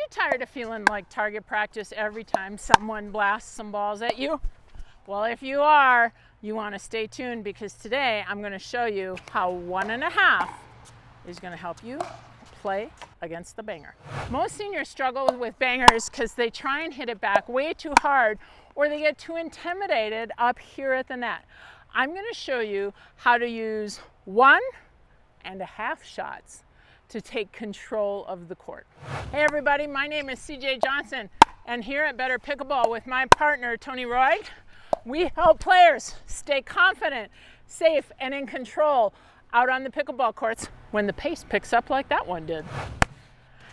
tired of feeling like target practice every time someone blasts some balls at you? Well, if you are, you want to stay tuned because today I'm going to show you how 1.5 is going to help you play against the banger. Most seniors struggle with bangers because they try and hit it back way too hard or they get too intimidated up here at the net. I'm going to show you how to use 1.5 shots to take control of the court. Hey everybody, my name is CJ Johnson, and here at Better Pickleball with my partner Tony Roy, we help players stay confident, safe, and in control out on the pickleball courts when the pace picks up like that one did.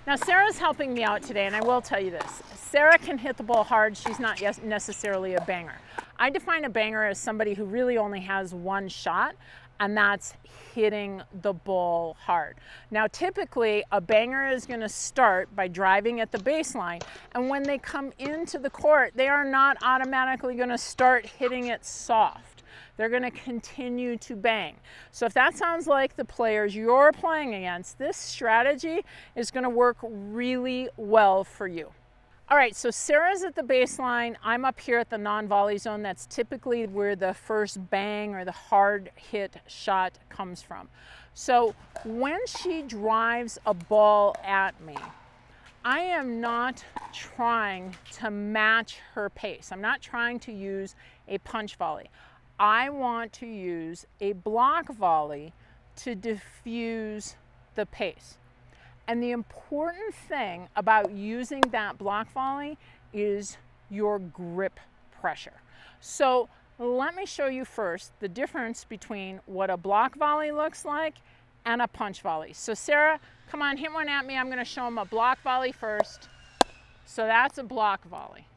Now Sarah's helping me out today, and I will tell you this. Sarah can hit the ball hard, she's not necessarily a banger. I define a banger as somebody who really only has one shot, and that's hitting the ball hard. Now typically a banger is going to start by driving at the baseline, and when they come into the court they are not automatically going to start hitting it soft. They're going to continue to bang. So if that sounds like the players you're playing against, this strategy is going to work really well for you. All right, so Sarah's at the baseline. I'm up here at the non-volley zone. That's typically where the first bang or the hard hit shot comes from. So when she drives a ball at me, I am not trying to match her pace. I'm not trying to use a punch volley. I want to use a block volley to diffuse the pace. And the important thing about using that block volley is your grip pressure. So let me show you first the difference between what a block volley looks like and a punch volley. So Sarah, come on, hit one at me. I'm going to show them a block volley first. So that's a block volley.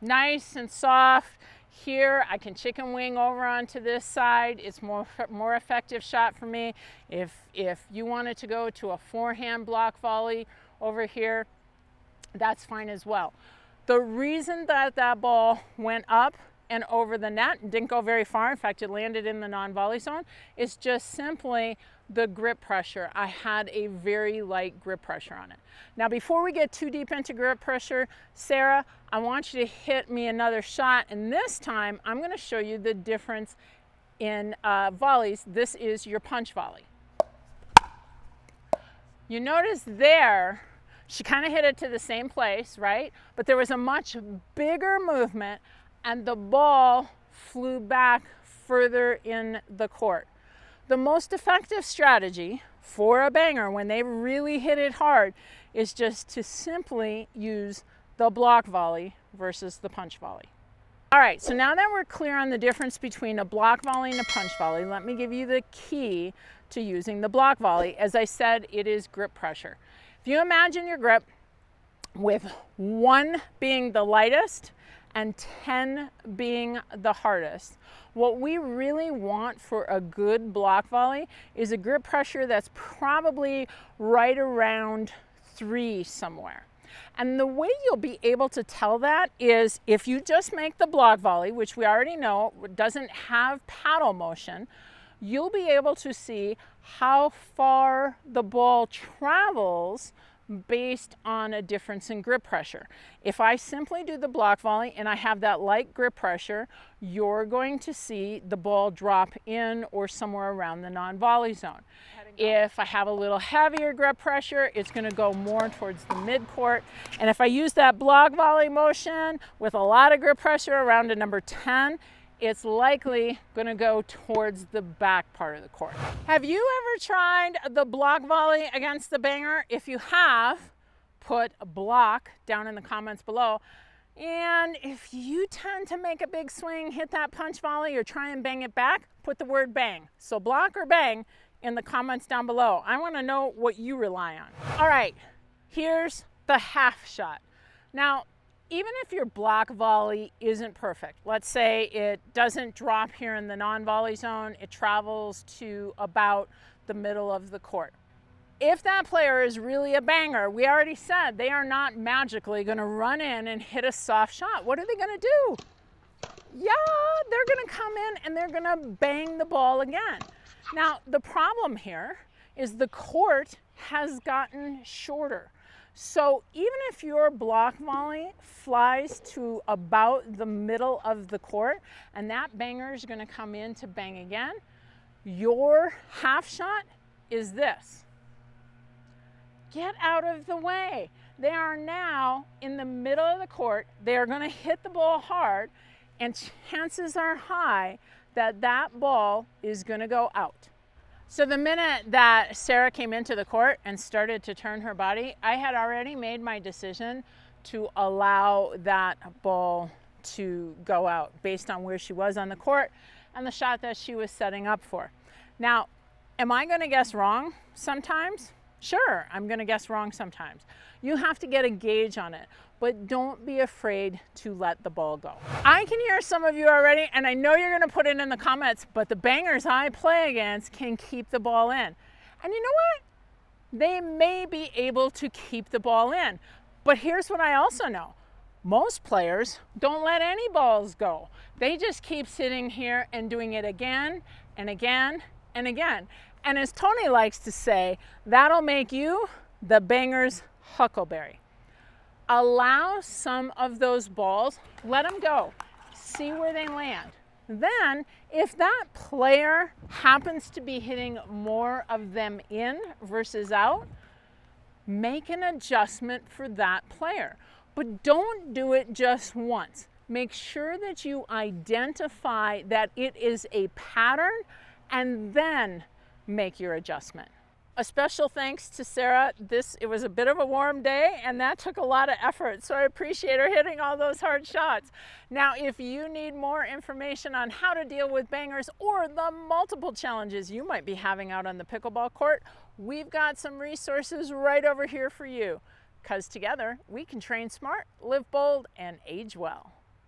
Nice and soft. Here I can chicken wing over onto this side. It's more effective shot for me. If you wanted to go to a forehand block volley over here, that's fine as well. The reason that that ball went up and over the net and didn't go very far, in fact it landed in the non-volley zone, is just simply the grip pressure. I had a very light grip pressure on it. Now before we get too deep into grip pressure, Sarah, I want you to hit me another shot, and this time I'm going to show you the difference in volleys. This is your punch volley. You notice there, she kind of hit it to the same place, right? But there was a much bigger movement and the ball flew back further in the court. The most effective strategy for a banger when they really hit it hard is just to simply use the block volley versus the punch volley. All right, so now that we're clear on the difference between a block volley and a punch volley, let me give you the key to using the block volley. As I said, it is grip pressure. If you imagine your grip with 1 being the lightest and 10 being the hardest, what we really want for a good block volley is a grip pressure that's probably right around 3 somewhere. And the way you'll be able to tell that is if you just make the block volley, which we already know doesn't have paddle motion, you'll be able to see how far the ball travels based on a difference in grip pressure. If I simply do the block volley and I have that light grip pressure, you're going to see the ball drop in or somewhere around the non-volley zone. If I have a little heavier grip pressure, it's going to go more towards the mid-court. And if I use that block volley motion with a lot of grip pressure around a number 10, it's likely going to go towards the back part of the court. Have you ever tried the block volley against the banger? If you have, put a block down in the comments below. And if you tend to make a big swing, hit that punch volley, or try and bang it back, put the word bang. So block or bang in the comments down below. I want to know what you rely on. All right, here's the half shot. Now, even if your block volley isn't perfect, let's say it doesn't drop here in the non-volley zone, it travels to about the middle of the court. If that player is really a banger, we already said they are not magically going to run in and hit a soft shot. What are they going to do? Yeah, they're going to come in and they're going to bang the ball again. Now, the problem here is the court has gotten shorter. So even if your block volley flies to about the middle of the court and that banger is going to come in to bang again, your half shot is this. Get out of the way. They are now in the middle of the court. They are going to hit the ball hard, and chances are high that that ball is going to go out. So the minute that Sarah came into the court and started to turn her body, I had already made my decision to allow that ball to go out based on where she was on the court and the shot that she was setting up for. Now, am I going to guess wrong sometimes? Sure, I'm going to guess wrong sometimes. You have to get a gauge on it, but don't be afraid to let the ball go. I can hear some of you already, and I know you're going to put it in the comments, but the bangers I play against can keep the ball in. And you know what? They may be able to keep the ball in, but here's what I also know. Most players don't let any balls go. They just keep sitting here and doing it again and again and again. And as Tony likes to say, that'll make you the banger's Huckleberry. Allow some of those balls, let them go, see where they land. Then, if that player happens to be hitting more of them in versus out, make an adjustment for that player. But don't do it just once. Make sure that you identify that it is a pattern and then make your adjustment. A special thanks to Sarah. It was a bit of a warm day and that took a lot of effort, so I appreciate her hitting all those hard shots. Now, if you need more information on how to deal with bangers or the multiple challenges you might be having out on the pickleball court, we've got some resources right over here for you. Because together we can train smart, live bold, and age well.